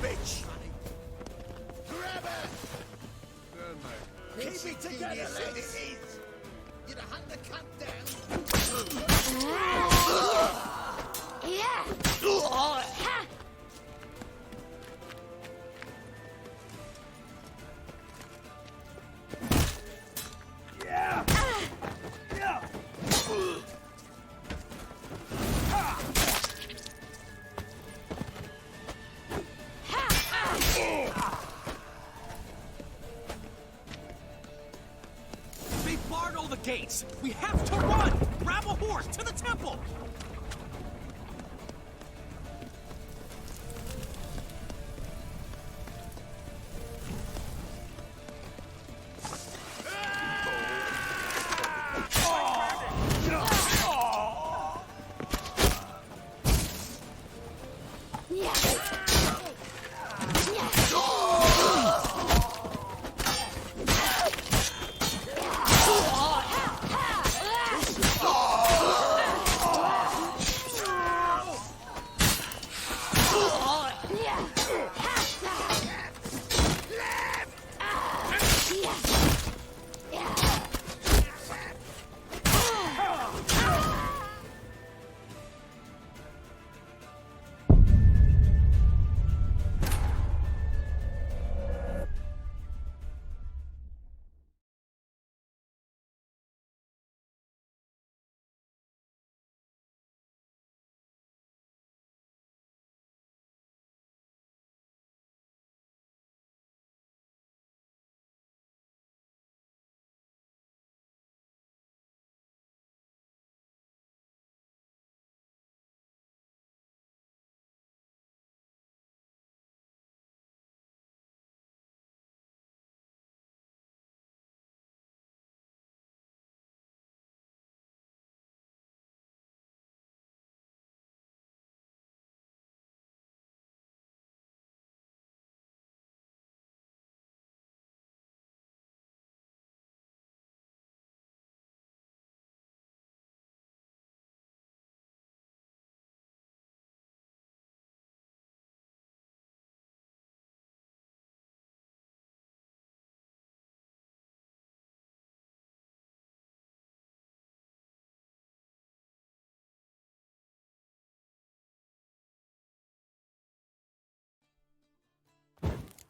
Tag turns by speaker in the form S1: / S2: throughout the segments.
S1: bitch! Grab her! Keep it together, lads! You'd hunt the cunt down.
S2: They barred all the gates. We have to run! Grab a horse to the temple!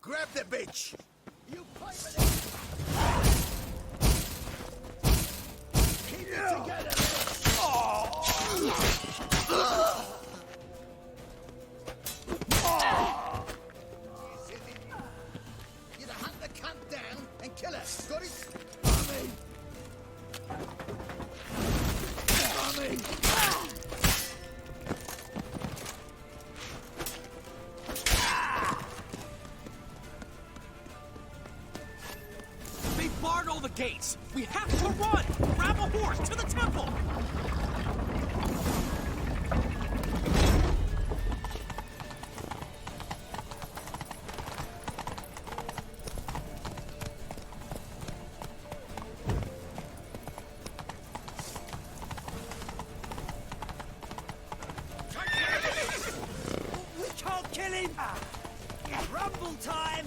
S1: Grab the bitch! You play with it! Keep it together, You'd hunt the cunt down and kill her. Got it? Coming! Coming!
S2: Barred all the gates. We have to run! Grab a horse to the temple!
S3: We can't kill him! Rumble time!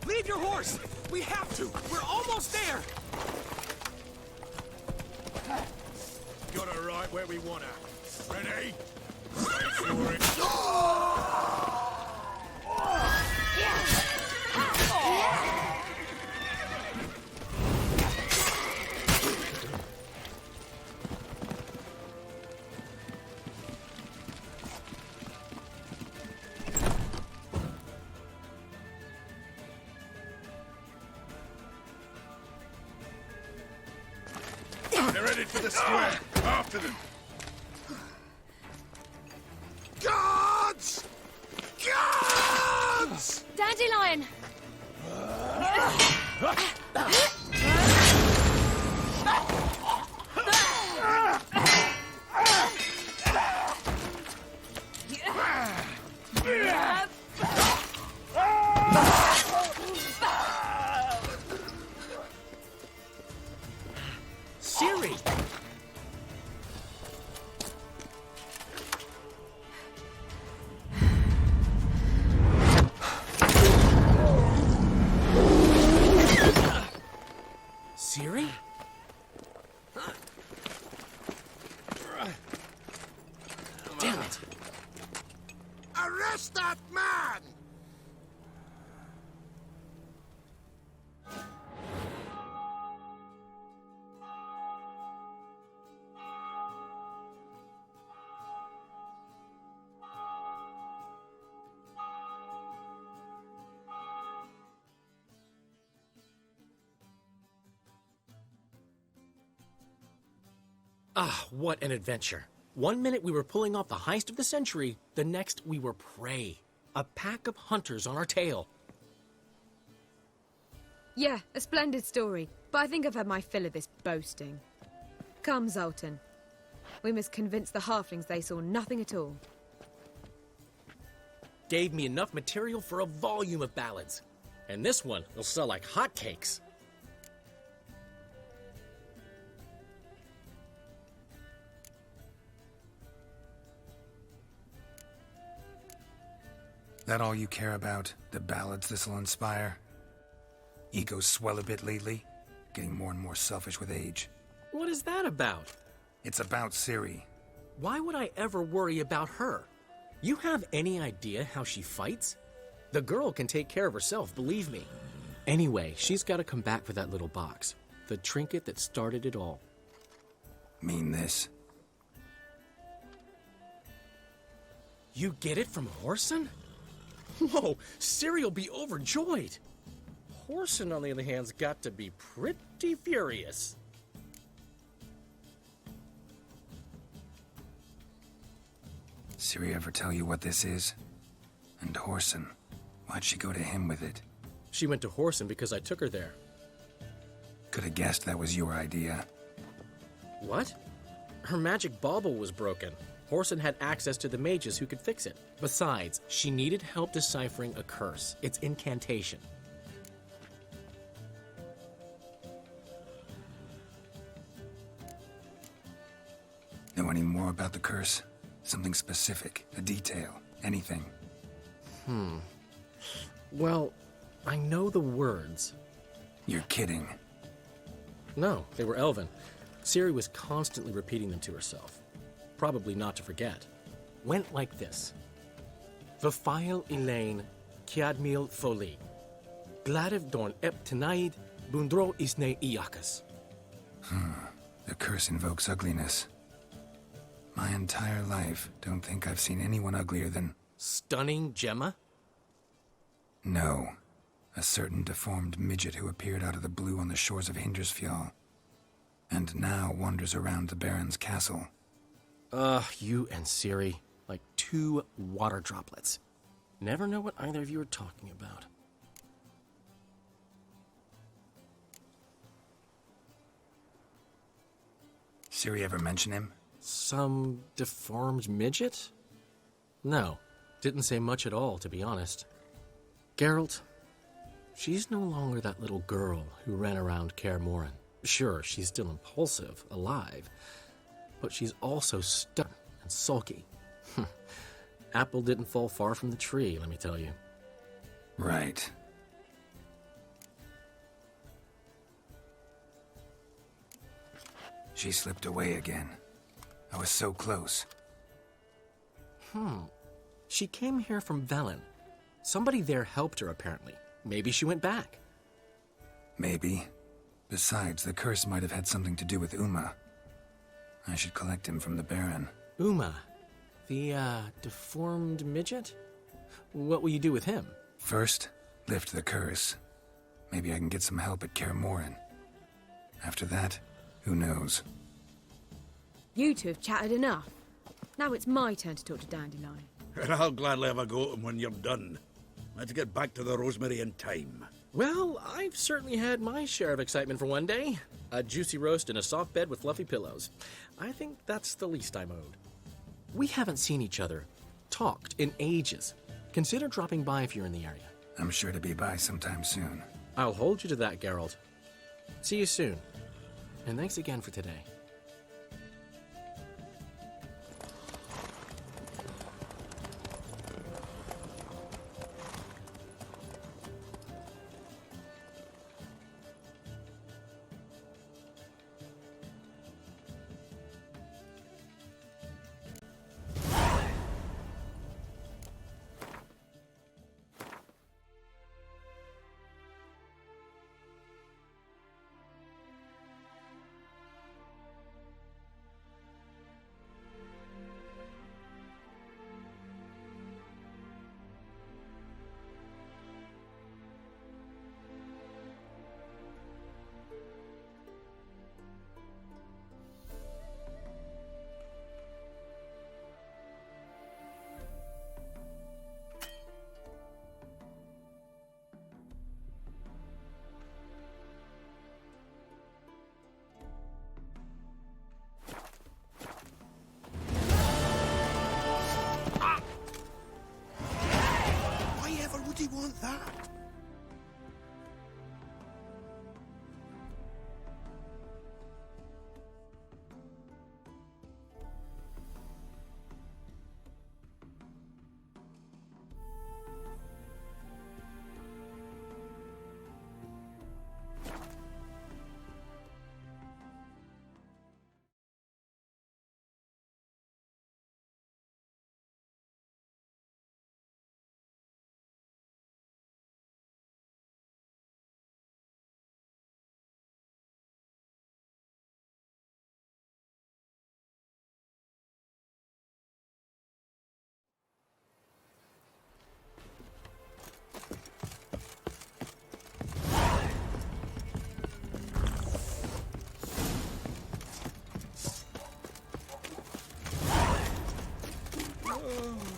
S2: Leave your horse! We have to! We're almost there!
S1: Got her right where we want her. Ready? Wait for it. They're headed for the square. After them. Guards! Guards!
S4: Dandelion!
S1: Just that man!
S2: Ah, what an adventure. One minute we were pulling off the heist of the century, the next we were prey. A pack of hunters on our tail.
S4: Yeah, a splendid story, but I think I've had my fill of this boasting. Come, Zoltan. We must convince the halflings they saw nothing at all.
S2: Gave me enough material for a volume of ballads. And this one will sell like hotcakes.
S5: That all you care about? The ballads this'll inspire? Egos swell a bit lately? Getting more and more selfish with age.
S2: What is that about?
S5: It's about Ciri.
S2: Why would I ever worry about her? You have any idea how she fights? The girl can take care of herself, believe me. Anyway, she's got to come back for that little box. The trinket that started it all.
S5: Mean this?
S2: You get it from Whoreson? Whoa, Ciri will be overjoyed. Whoreson, on the other hand's got to be pretty furious.
S5: Ciri ever tell you what this is? And Whoreson, why'd she go to him with it?
S2: She went to Whoreson because I took her there.
S5: Could have guessed that was your idea.
S2: What? Her magic bauble was broken. Whoreson had access to the mages who could fix it. Besides, she needed help deciphering a curse. It's incantation.
S5: Know any more about the curse? Something specific, a detail, anything?
S2: Well, I know the words.
S5: You're kidding.
S2: No, they were Elven. Ciri was constantly repeating them to herself. Probably not to forget. Went like this. Vafile Elaine, Kiadmil Foli. Gladev Dorn Ep Tenaid, Bundro Isne Iakas.
S5: The curse invokes ugliness. My entire life, don't think I've seen anyone uglier than...
S2: Stunning Gemma?
S5: No. A certain deformed midget who appeared out of the blue on the shores of Hindersfjall. And now wanders around the Baron's castle.
S2: You and Ciri, like two water droplets. Never know what either of you are talking about.
S5: Ciri ever mention him?
S2: Some deformed midget? No, didn't say much at all, to be honest. Geralt, she's no longer that little girl who ran around Kaer Morhen. Sure, she's still impulsive, alive, but she's also stubborn and sulky. Apple didn't fall far from the tree, let me tell you.
S5: Right. She slipped away again. I was so close.
S2: She came here from Velen. Somebody there helped her, apparently. Maybe she went back.
S5: Maybe. Besides, the curse might have had something to do with Uma. I should collect him from the Baron.
S2: Uma, the, deformed midget? What will you do with him?
S5: First, lift the curse. Maybe I can get some help at Kaer Morhen. After that, who knows?
S4: You two have chatted enough. Now it's my turn to talk to Dandelion.
S1: And I'll gladly have a go at him when you're done. Let's get back to the Rosemary in time.
S2: Well, I've certainly had my share of excitement for one day. A juicy roast and a soft bed with fluffy pillows. I think that's the least I'm owed. We haven't seen each other, talked in ages. Consider dropping by if you're in the area.
S5: I'm sure to be by sometime soon.
S2: I'll hold you to that, Geralt. See you soon. And thanks again for today.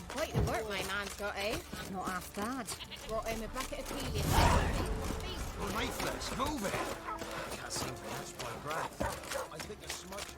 S6: Quite the work my man's got, eh? Not half bad. Brought him a bucket of peeling.
S1: Leaflets, move it! I can't seem to catch my breath. I think a smudger.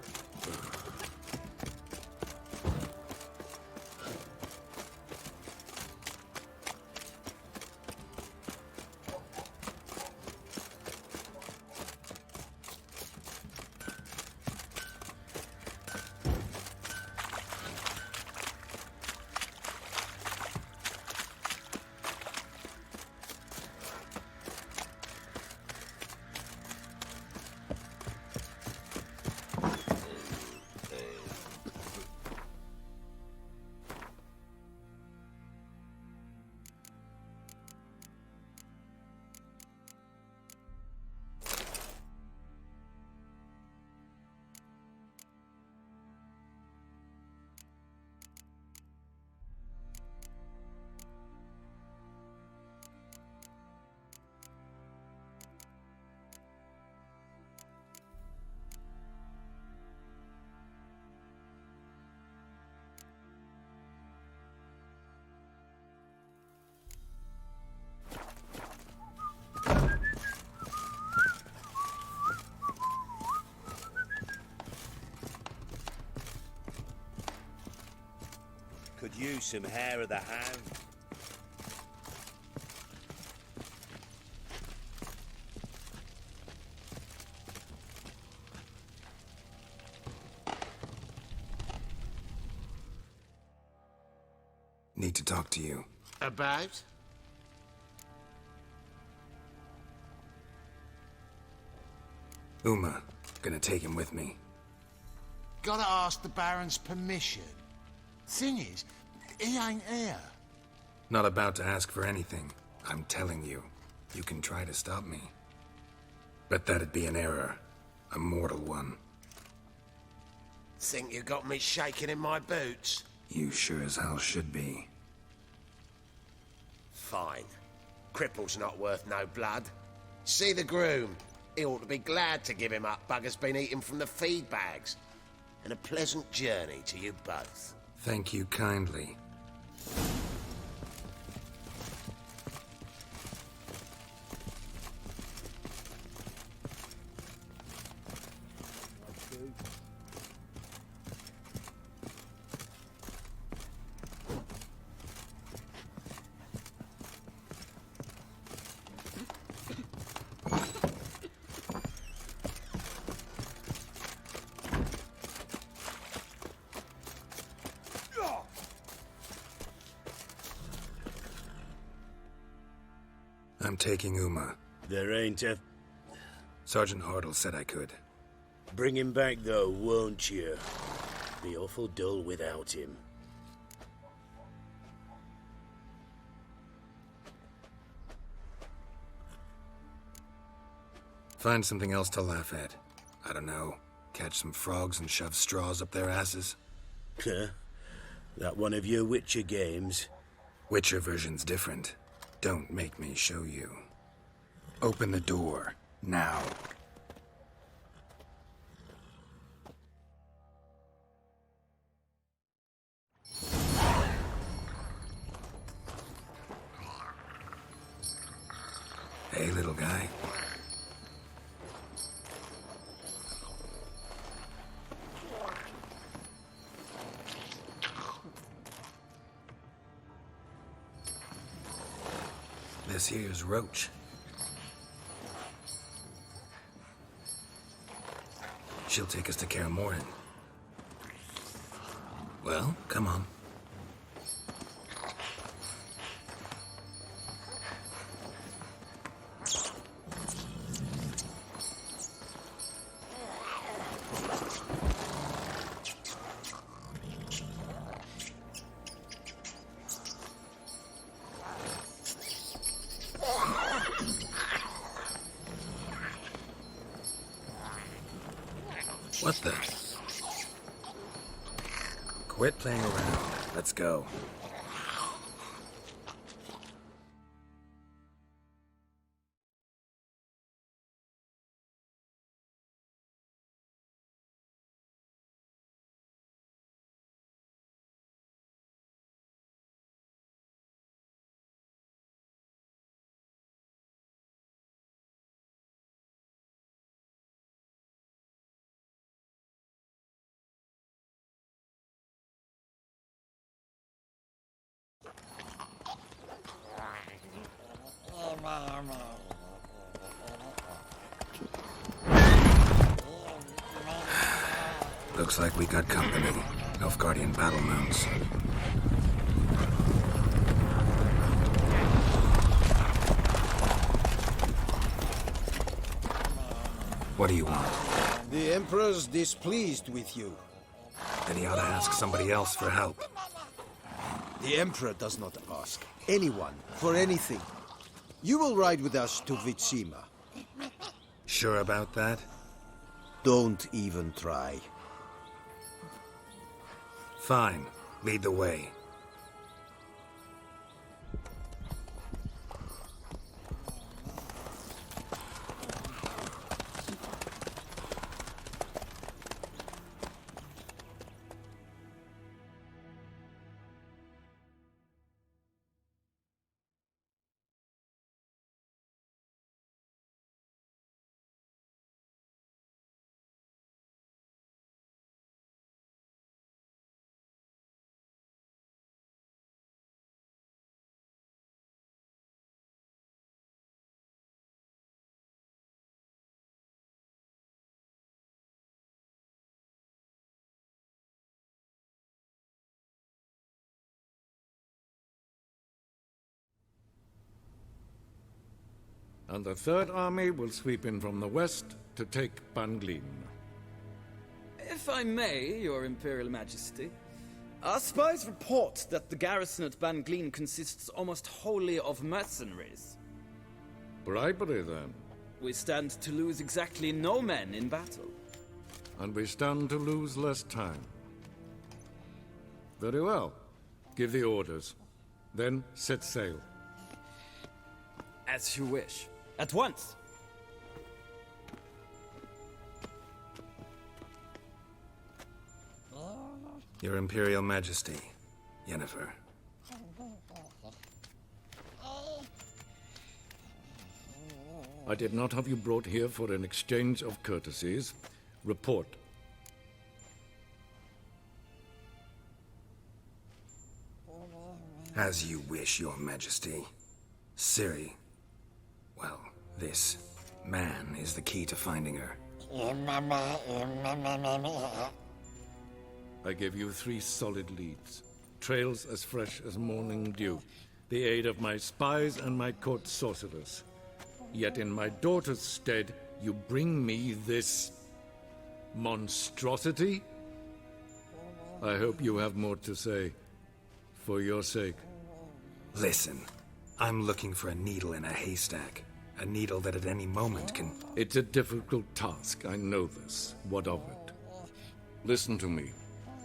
S7: Could use some hair of the hound.
S5: Need to talk to you.
S1: About?
S5: Uma. Gonna take him with me.
S1: Gotta ask the Baron's permission. Thing is, he ain't here.
S5: Not about to ask for anything. I'm telling you. You can try to stop me. But that'd be an error. A mortal one.
S1: Think you got me shaking in my boots?
S5: You sure as hell should be.
S1: Fine. Cripple's not worth no blood. See the groom. He ought to be glad to give him up. Bugger's been eating from the feed bags. And a pleasant journey to you both.
S5: Thank you kindly. I'm taking Uma.
S7: There ain't a...
S5: Sergeant Hartle said I could.
S7: Bring him back, though, won't you? Be awful dull without him.
S5: Find something else to laugh at. I don't know. Catch some frogs and shove straws up their asses.
S7: Huh? That one of your Witcher games?
S5: Witcher version's different. Don't make me show you. Open the door. Now. Hey, little guy. This here's Roach. She'll take us to Kaer Morhen. Well, come on. What the? Quit playing around. Let's go. Looks like we got company. Nilfgaardian battle mounts. What do you want?
S8: The Emperor's displeased with you.
S5: Then he ought to ask somebody else for help.
S8: The Emperor does not ask anyone for anything. You will ride with us to Vitsima.
S5: Sure about that?
S8: Don't even try.
S5: Fine. Lead the way.
S9: And the Third Army will sweep in from the west to take Banglin.
S3: If I may, Your Imperial Majesty, our spies report that the garrison at Banglin consists almost wholly of mercenaries.
S9: Bribery, then.
S3: We stand to lose exactly no men in battle.
S9: And we stand to lose less time. Very well. Give the orders. Then set sail.
S3: As you wish. At once!
S5: Your Imperial Majesty, Yennefer.
S9: I did not have you brought here for an exchange of courtesies. Report.
S5: As you wish, Your Majesty. Ciri. Well, this man is the key to finding her.
S9: I gave you 3 solid leads. Trails as fresh as morning dew. The aid of my spies and my court sorcerers. Yet in my daughter's stead, you bring me this monstrosity? I hope you have more to say. For your sake.
S5: Listen, I'm looking for a needle in a haystack. A needle that at any moment can...
S9: It's a difficult task, I know this. What of it? Listen to me.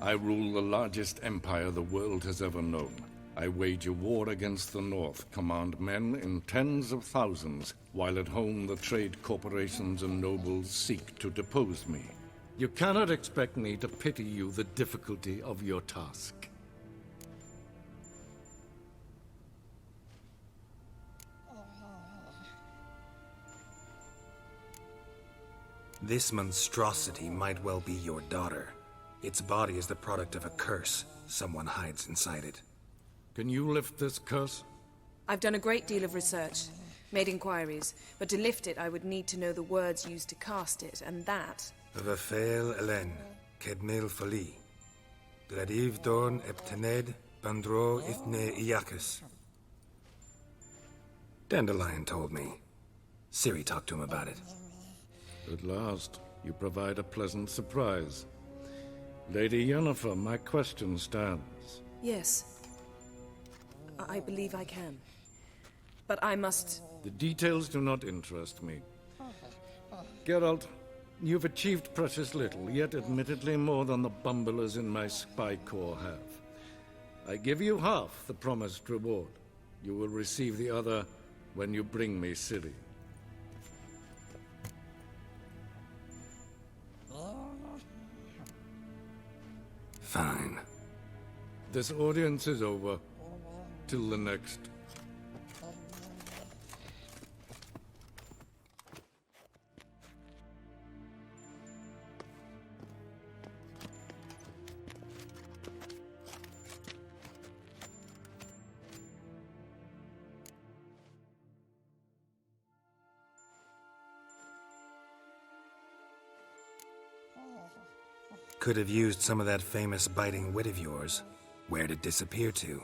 S9: I rule the largest empire the world has ever known. I wage a war against the North, command men in tens of thousands, while at home the trade corporations and nobles seek to depose me. You cannot expect me to pity you the difficulty of your task.
S5: This monstrosity might well be your daughter. Its body is the product of a curse someone hides inside it.
S9: Can you lift this curse?
S10: I've done a great deal of research, made inquiries, but to lift it I would need to know the words used to cast it, and that...
S5: Vafael Elen, Kedmil Fali. Gladiv Dorn Eptened, Bandro Ithne Iakis. Dandelion told me. Ciri talked to him about it.
S9: At last, you provide a pleasant surprise. Lady Yennefer, my question stands.
S10: Yes. I believe I can. But I must...
S9: The details do not interest me. Geralt, you've achieved precious little, yet admittedly more than the bumblers in my spy corps have. I give you half the promised reward. You will receive the other when you bring me Ciri.
S5: Fine.
S9: This audience is over. Till the next.
S5: Could have used some of that famous biting wit of yours. Where'd it disappear to?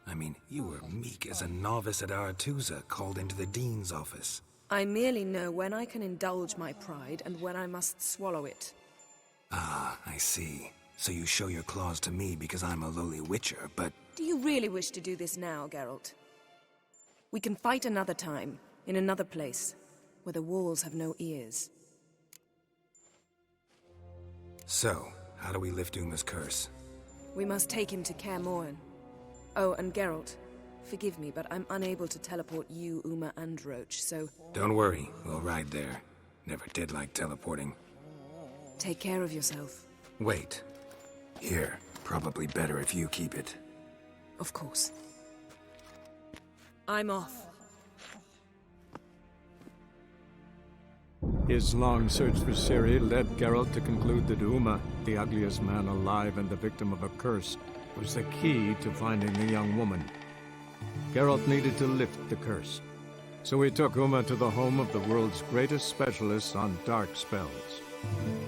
S5: I mean, you were meek as a novice at Aretusa called into the Dean's office.
S10: I merely know when I can indulge my pride and when I must swallow it.
S5: Ah, I see. So you show your claws to me because I'm a lowly witcher, but...
S10: Do you really wish to do this now, Geralt? We can fight another time, in another place, where the walls have no ears.
S5: So, how do we lift Uma's curse?
S10: We must take him to Kaer Morhen. Oh, and Geralt, forgive me, but I'm unable to teleport you, Uma, and Roach, so...
S5: Don't worry, we'll ride there. Never did like teleporting.
S10: Take care of yourself.
S5: Wait. Here, probably better if you keep it.
S10: Of course. I'm off.
S11: His long search for Ciri led Geralt to conclude that Uma, the ugliest man alive and the victim of a curse, was the key to finding the young woman. Geralt needed to lift the curse, so he took Uma to the home of the world's greatest specialist on dark spells,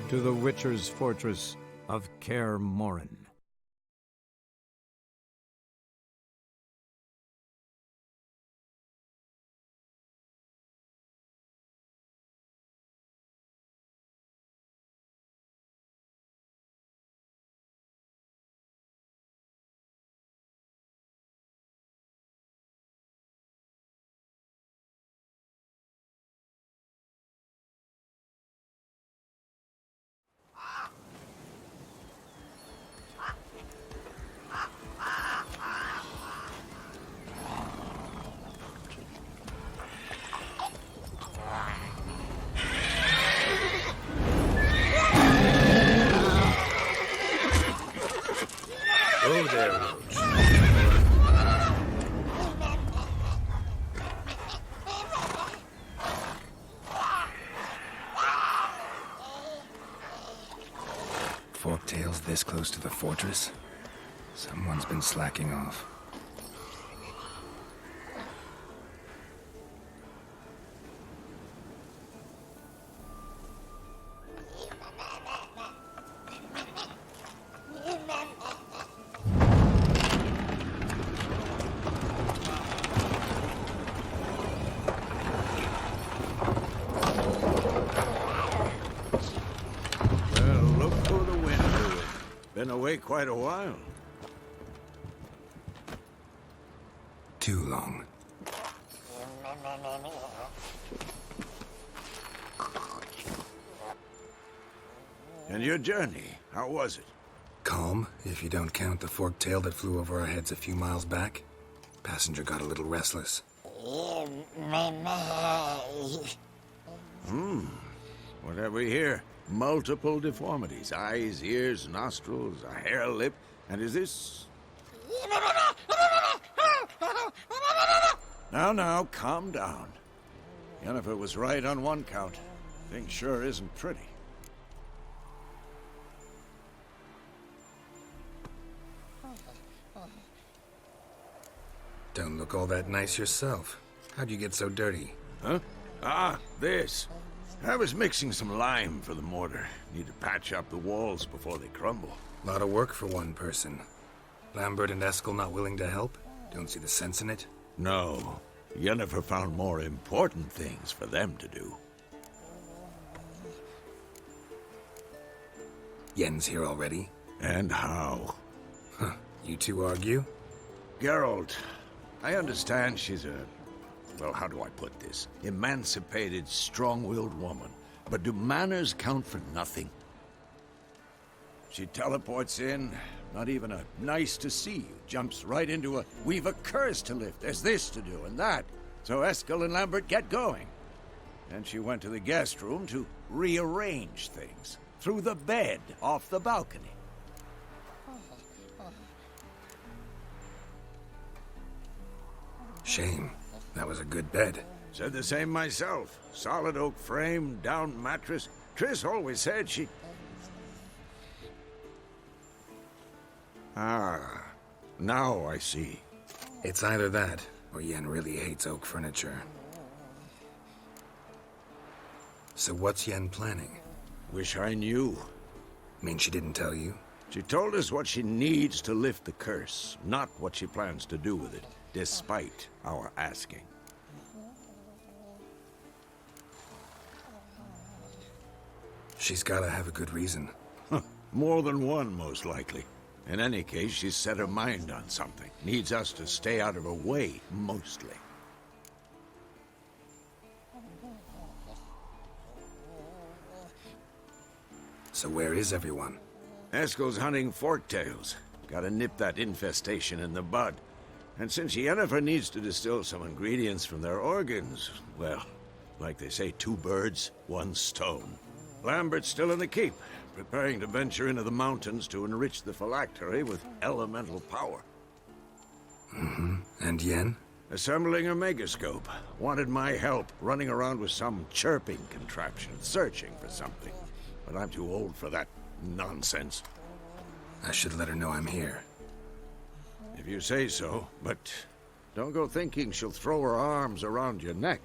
S11: to the Witcher's fortress of Kaer Morhen.
S7: Oh there, Roach.
S5: Forktails this close to the fortress? Someone's been slacking off.
S8: Been away quite a while.
S5: Too long.
S8: And your journey, how was it?
S5: Calm, if you don't count the forktail that flew over our heads a few miles back. Passenger got a little restless.
S8: What have we here? Multiple deformities. Eyes, ears, nostrils, a hair lip. And is this... Now, calm down. Yennefer was right on one count. Thing sure isn't pretty.
S5: Don't look all that nice yourself. How'd you get so dirty?
S8: Huh? Ah, this. I was mixing some lime for the mortar. Need to patch up the walls before they crumble.
S5: A lot of work for one person. Lambert and Eskel not willing to help? Don't see the sense in it?
S8: No. Yennefer found more important things for them to do.
S5: Yen's here already?
S8: And how?
S5: Huh. You two argue?
S8: Geralt, I understand she's a... well, how do I put this? Emancipated, strong-willed woman. But do manners count for nothing? She teleports in, not even a nice to see you. Jumps right into a, we've a curse to lift, there's this to do and that. So Eskel and Lambert get going. And she went to the guest room to rearrange things. Through the bed, off the balcony.
S5: Shame. That was a good bed.
S8: Said the same myself. Solid oak frame, down mattress. Triss always said she... Ah, now I see.
S5: It's either that, or Yen really hates oak furniture. So what's Yen planning?
S8: Wish I knew.
S5: Mean she didn't tell you?
S8: She told us what she needs to lift the curse, not what she plans to do with it, despite our asking.
S5: She's gotta have a good reason.
S8: More than one, most likely. In any case, she's set her mind on something. Needs us to stay out of her way, mostly.
S5: So where is everyone?
S8: Eskel's hunting forktails. Gotta nip that infestation in the bud. And since Yennefer needs to distill some ingredients from their organs, well, like they say, 2 birds, 1 stone. Lambert's still in the keep, preparing to venture into the mountains to enrich the phylactery with elemental power.
S5: And Yen?
S8: Assembling a megascope. Wanted my help running around with some chirping contraption, searching for something. But I'm too old for that nonsense.
S5: I should let her know I'm here.
S8: If you say so, but don't go thinking she'll throw her arms around your neck.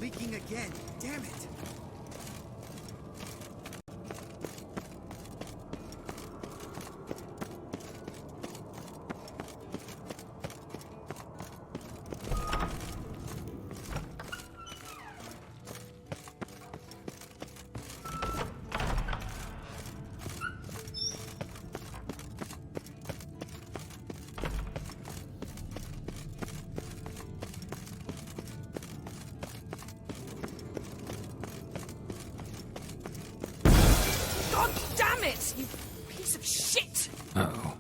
S12: Leaking again. Damn it.
S10: You piece of shit!
S5: Uh-oh.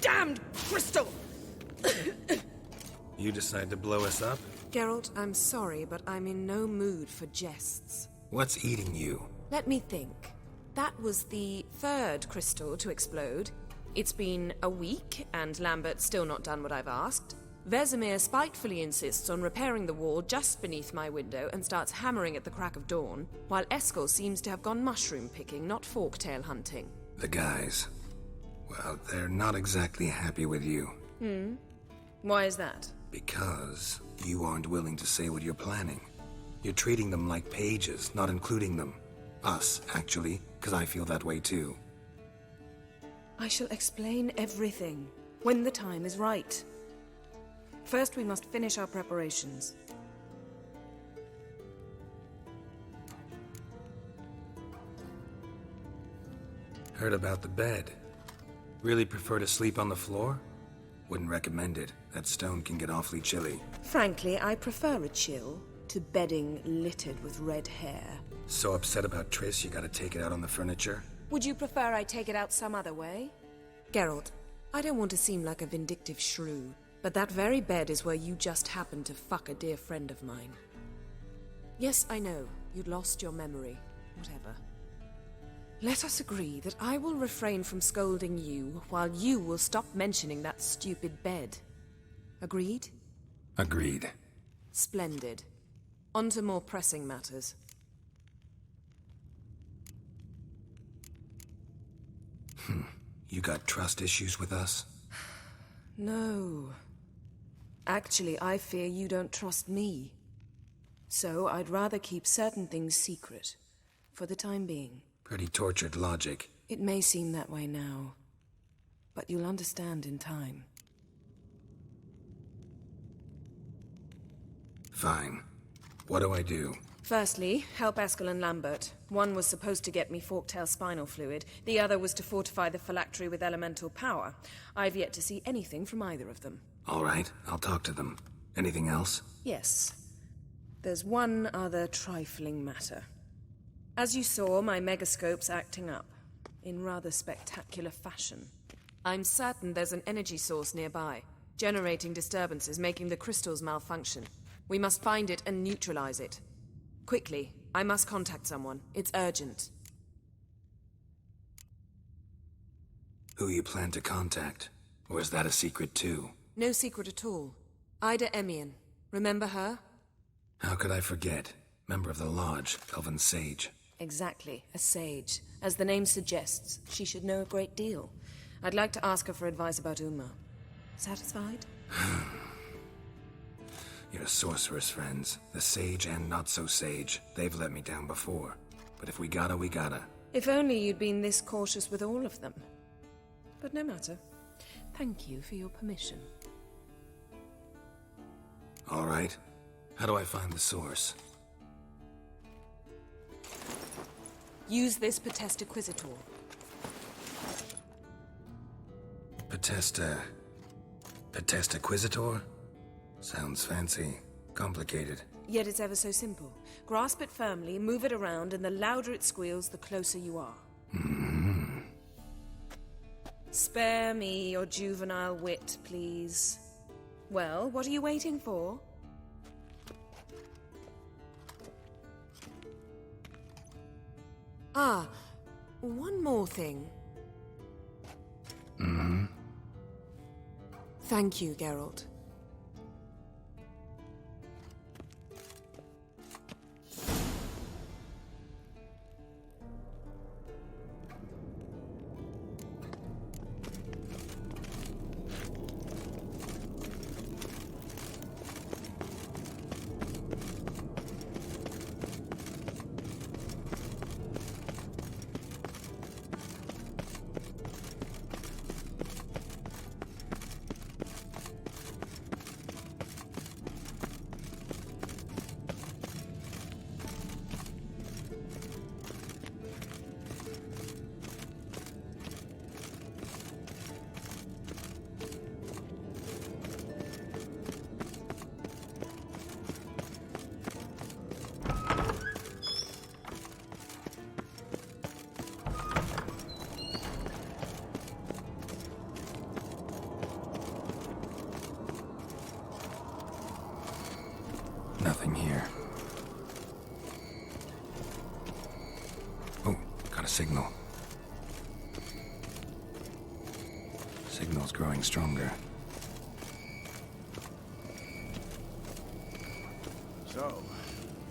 S10: Damned crystal!
S5: You decide to blow us up?
S10: Geralt, I'm sorry, but I'm in no mood for jests.
S5: What's eating you?
S10: Let me think. That was the 3rd crystal to explode. It's been a week, and Lambert's still not done what I've asked. Vesemir spitefully insists on repairing the wall just beneath my window and starts hammering at the crack of dawn, while Eskel seems to have gone mushroom picking, not forktail hunting.
S5: The guys. Well, they're not exactly happy with you.
S10: Why is that?
S5: Because you aren't willing to say what you're planning. You're treating them like pages, not including them. Us, actually, because I feel that way too.
S10: I shall explain everything when the time is right. First, we must finish our preparations.
S5: Heard about the bed. Really prefer to sleep on the floor? Wouldn't recommend it. That stone can get awfully chilly.
S10: Frankly, I prefer a chill to bedding littered with red hair.
S5: So upset about Triss, you gotta take it out on the furniture?
S10: Would you prefer I take it out some other way? Geralt, I don't want to seem like a vindictive shrew, but that very bed is where you just happened to fuck a dear friend of mine. Yes, I know, you'd lost your memory. Whatever. Let us agree that I will refrain from scolding you, while you will stop mentioning that stupid bed. Agreed?
S5: Agreed.
S10: Splendid. On to more pressing matters.
S5: You got trust issues with us?
S10: No. Actually, I fear you don't trust me. So I'd rather keep certain things secret, for the time being.
S5: Pretty tortured logic.
S10: It may seem that way now, but you'll understand in time.
S5: Fine. What do I do?
S10: Firstly, help Eskel and Lambert. One was supposed to get me forktail spinal fluid, the other was to fortify the phylactery with elemental power. I've yet to see anything from either of them.
S5: All right, I'll talk to them. Anything else?
S10: Yes. There's one other trifling matter. As you saw, my megascope's acting up, in rather spectacular fashion. I'm certain there's an energy source nearby, generating disturbances, making the crystals malfunction. We must find it and neutralize it. Quickly, I must contact someone. It's urgent.
S5: Who you plan to contact? Or is that a secret too?
S10: No secret at all. Ida Emian. Remember her?
S5: How could I forget? Member of the Lodge, Elven Sage.
S10: Exactly, a sage. As the name suggests, she should know a great deal. I'd like to ask her for advice about Uma. Satisfied?
S5: Your sorceress friends, the sage and not-so-sage, they've let me down before. But if we gotta, we gotta.
S10: If only you'd been this cautious with all of them. But no matter. Thank you for your permission.
S5: All right. How do I find the source?
S10: Use this Potestaquizitor.
S5: Potestaquizitor? Sounds fancy. Complicated.
S10: Yet it's ever so simple. Grasp it firmly, move it around, and the louder it squeals, the closer you are.
S5: Mm-hmm.
S10: Spare me your juvenile wit, please. Well, what are you waiting for? Ah, one more thing.
S5: Mm-hmm.
S10: Thank you, Geralt.
S5: Nothing here. Oh, got a signal. Signal's growing stronger.
S8: So,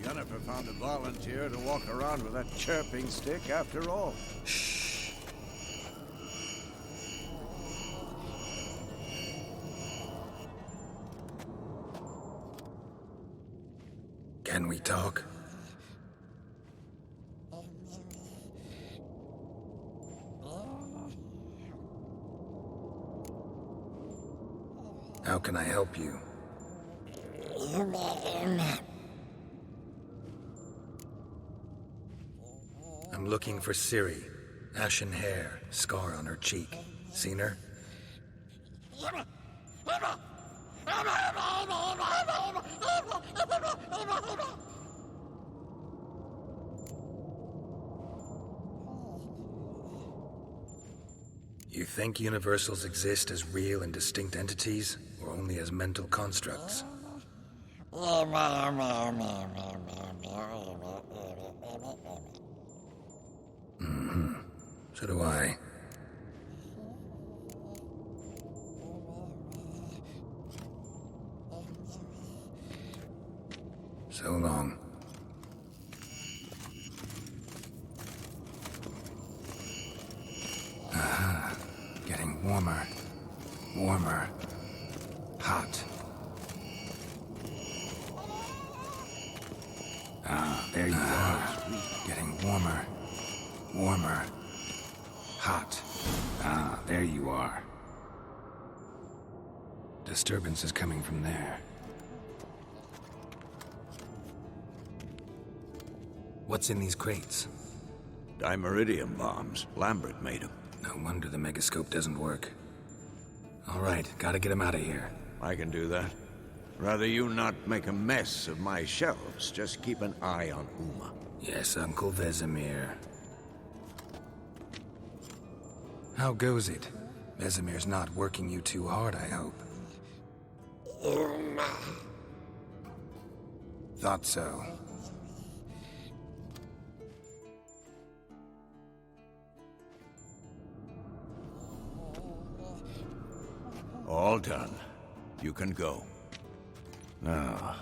S8: Yennefer found a volunteer to walk around with that chirping stick after all.
S5: Shh. Can we talk? How can I help you? I'm looking for Ciri. Ashen hair, scar on her cheek. Seen her? You think universals exist as real and distinct entities, or only as mental constructs? Mm-hmm. So do I. So long. Aha. Getting warmer. Warmer. disturbance is coming from there. What's in these crates?
S8: Dimeridium bombs. Lambert made them.
S5: No wonder the megascope doesn't work. All right, gotta get him out of here.
S8: I can do that. Rather you not make a mess of my shelves. Just keep an eye on Uma.
S5: Yes, Uncle Vesemir. How goes it? Vesemir's not working you too hard, I hope.
S1: Uma.
S5: Thought so.
S8: All done. You can go. Now,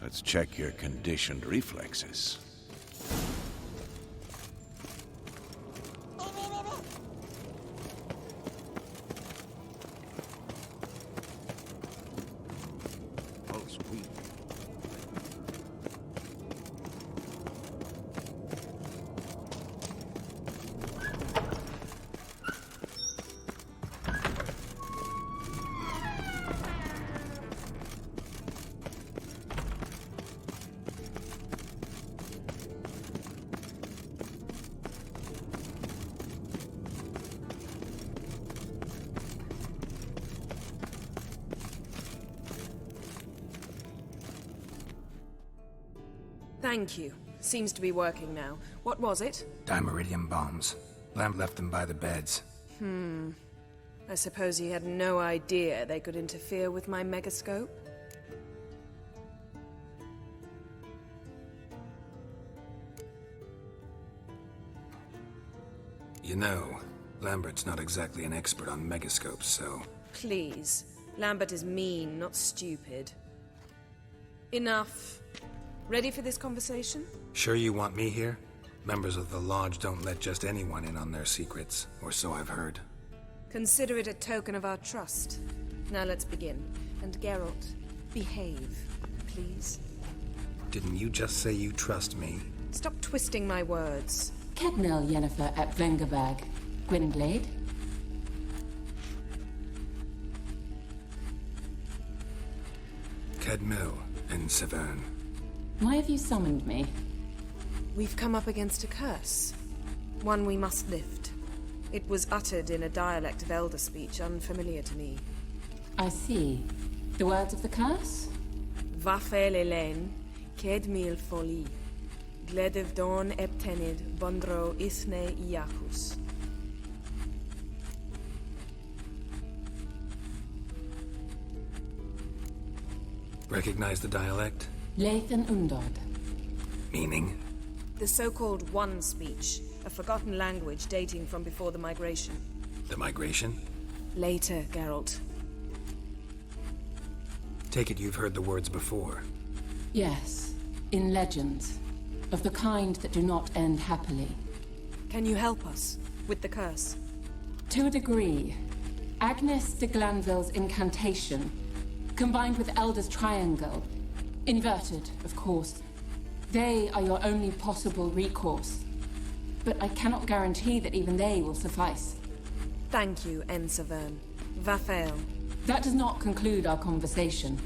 S8: let's check your conditioned reflexes. Oh, sweet.
S10: Thank you. Seems to be working now. What was it?
S5: Dimeridium bombs. Lamb left them by the beds.
S10: I suppose he had no idea they could interfere with my megascope?
S5: You know, Lambert's not exactly an expert on megascopes, so...
S10: Please. Lambert is mean, not stupid. Enough. Ready for this conversation?
S5: Sure you want me here? Members of the Lodge don't let just anyone in on their secrets, or so I've heard.
S10: Consider it a token of our trust. Now let's begin. And Geralt, behave, please.
S5: Didn't you just say you trust me?
S10: Stop twisting my words.
S12: Kednel Yennefer at Vengerberg. Gwynblade?
S5: Kedmil and Severn.
S12: Why have you summoned me?
S10: We've come up against a curse. One we must lift. It was uttered in a dialect of Elder speech unfamiliar to me.
S12: I see. The words of the curse?
S10: Vafel Elaine, Kedmil Foli, Gledev Don Eptenid, Bondro Isne Iakus.
S5: Recognize the dialect?
S12: Lathan Undod.
S5: Meaning?
S10: The so-called One speech, a forgotten language dating from before the migration.
S5: The migration?
S10: Later, Geralt.
S5: Take it you've heard the words before.
S12: Yes, in legends. Of the kind that do not end happily.
S10: Can you help us with the curse?
S12: To a degree. Agnes de Glanville's incantation, combined with Elder's triangle, inverted, of course. They are your only possible recourse. But I cannot guarantee that even they will suffice.
S10: Thank you, Severn. Vafel.
S12: That does not conclude our conversation.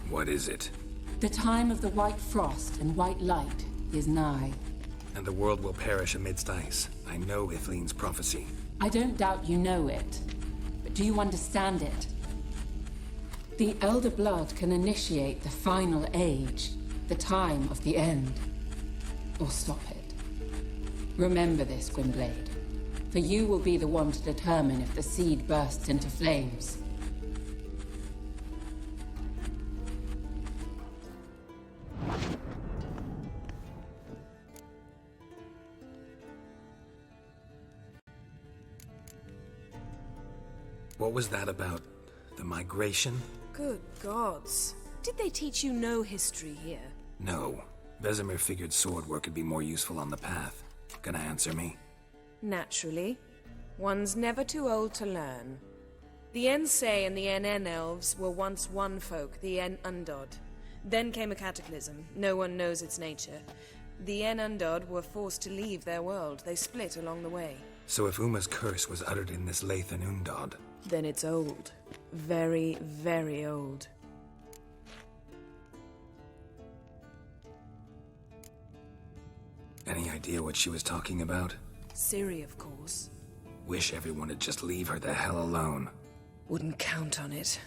S5: What is it?
S12: The time of the white frost and white light is nigh.
S5: And the world will perish amidst ice. I know Ithleen's prophecy.
S12: I don't doubt you know it. But do you understand it? The Elder Blood can initiate the final age, the time of the end. Or stop it. Remember this, Gwynblade. For you will be the one to determine if the seed bursts into flames.
S5: What was that about? The migration?
S10: Good gods. Did they teach you no history here?
S5: No. Vesemir figured sword work would be more useful on the path. Gonna answer me?
S10: Naturally. One's never too old to learn. The Ensei and the NN elves were once one folk, the En Undod. Then came a cataclysm. No one knows its nature. The Enundod were forced to leave their world. They split along the way.
S5: So if Uma's curse was uttered in this Lathan Undod,
S10: Then it's old. Very, very old.
S5: any idea what she was talking about?
S10: Ciri, of course.
S5: Wish everyone would just leave her the hell alone.
S10: Wouldn't count on it.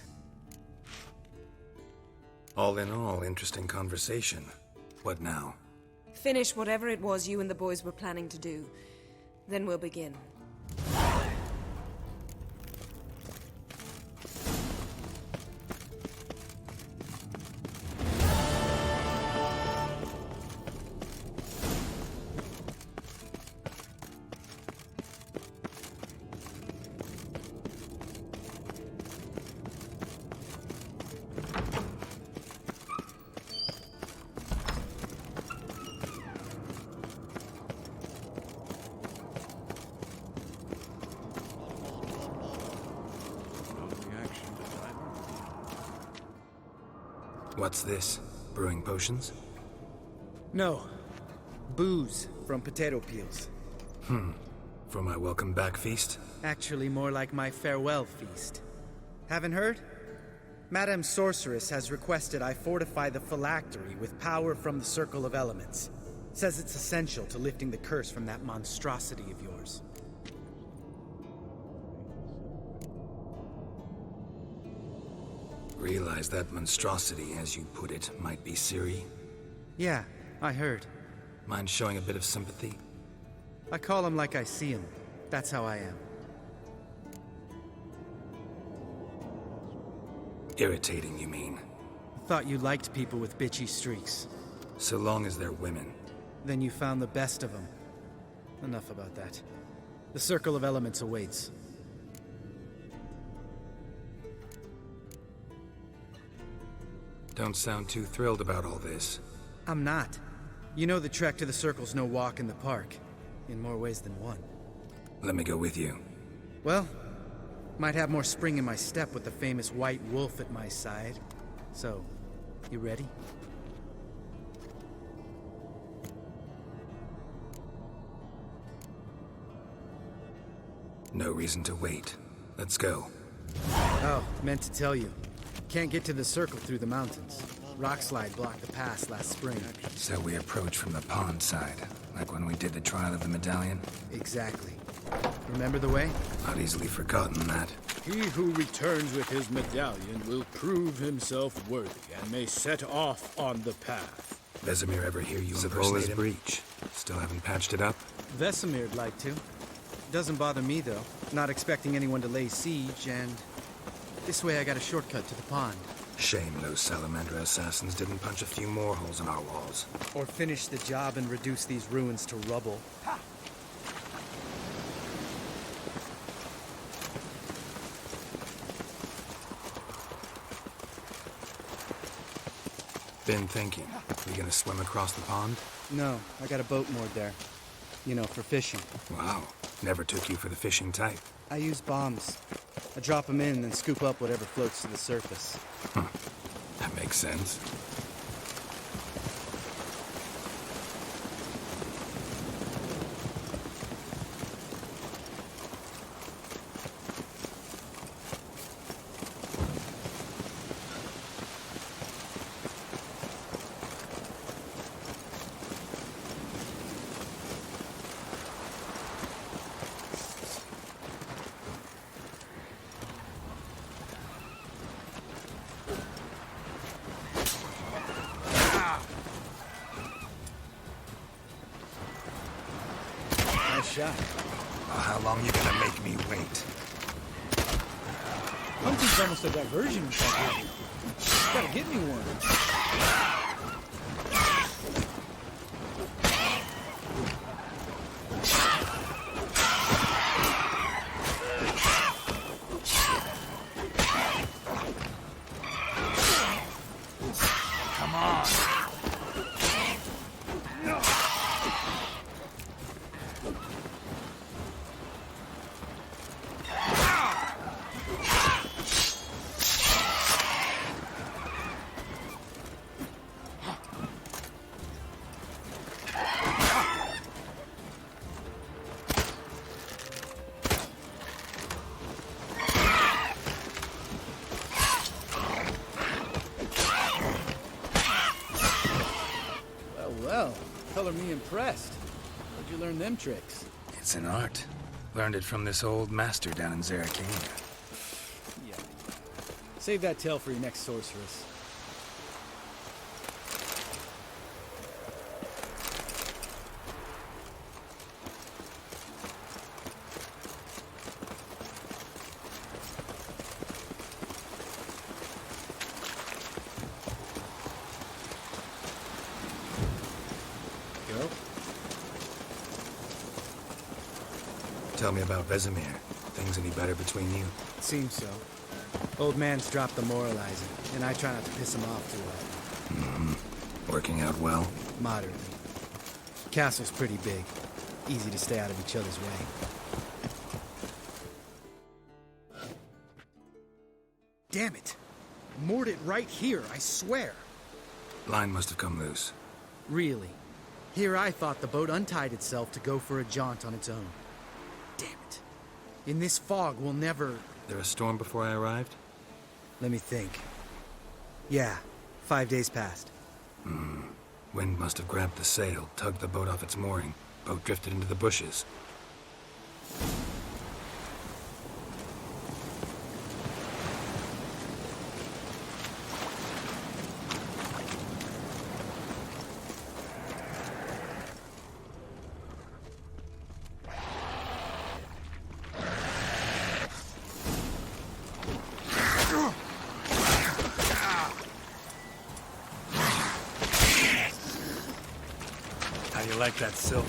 S5: All in all, interesting conversation. What now?
S10: Finish whatever it was you and the boys were planning to do. Then we'll begin.
S5: What's this? Brewing potions?
S13: No. Booze from potato peels.
S5: For my welcome back feast?
S13: Actually, more like my farewell feast. Haven't heard? Madame Sorceress has requested I fortify the phylactery with power from the Circle of Elements. Says it's essential to lifting the curse from that monstrosity of yours.
S5: Realize that monstrosity, as you put it, might be Ciri?
S13: Yeah, I heard.
S5: Mind showing a bit of sympathy?
S13: I call him like I see him. That's how I am.
S5: Irritating, you mean?
S13: Thought you liked people with bitchy streaks.
S5: So long as they're women.
S13: Then you found the best of them. Enough about that. The Circle of Elements awaits.
S5: Don't sound too thrilled about all this.
S13: I'm not. You know the trek to the Circle's no walk in the park. In more ways than one.
S5: Let me go with you.
S13: Well, might have more spring in my step with the famous White Wolf at my side. So, you ready?
S5: No reason to wait. Let's go.
S13: Oh, meant to tell you. Can't get to the Circle through the mountains. Rockslide blocked the pass last spring.
S5: So we approach from the pond side, like when we did the trial of the medallion?
S13: Exactly. Remember the way?
S5: Not easily forgotten that.
S7: He who returns with his medallion will prove himself worthy and may set off on the path.
S5: Vesemir ever hear you Zavola's impersonate him? breach. Still haven't patched it up?
S13: Vesemir'd like to. Doesn't bother me, though. Not expecting anyone to lay siege, and this way I got a shortcut to the pond.
S5: Shame those Salamander assassins didn't punch a few more holes in our walls.
S13: Or finish the job and reduce these ruins to rubble.
S5: Been thinking. We gonna swim across the pond?
S13: No, I got a boat moored there. You know, for fishing.
S5: Wow. Never took you for the fishing type.
S13: I use bombs. I drop them in and then scoop up whatever floats to the surface.
S5: That makes sense.
S13: Shot.
S5: How long you gonna make me wait?
S13: Hunting's almost a diversion technique. Gotta get me one.
S5: Come on.
S13: calling me impressed. Where'd you learn them tricks?
S5: It's an art. Learned it from this old master down in Zaracania.
S13: Yeah. Save that tale for your next sorceress.
S5: Tell me about Vesemir. Things any better between you?
S13: Seems so. Old man's dropped the moralizing, and I try not to piss him off too often.
S5: Working out well?
S13: Moderately. Castle's pretty big. Easy to stay out of each other's way. Damn it! Moored it right here, I swear!
S5: Line must have come loose.
S13: Really? Here I thought the boat untied itself to go for a jaunt on its own. Damn it. In this fog, we'll never...
S5: There a storm before I arrived?
S13: Let me think. Yeah, 5 days passed.
S5: Wind must have grabbed the sail, tugged the boat off its mooring. Boat drifted into the bushes. How you like that silver?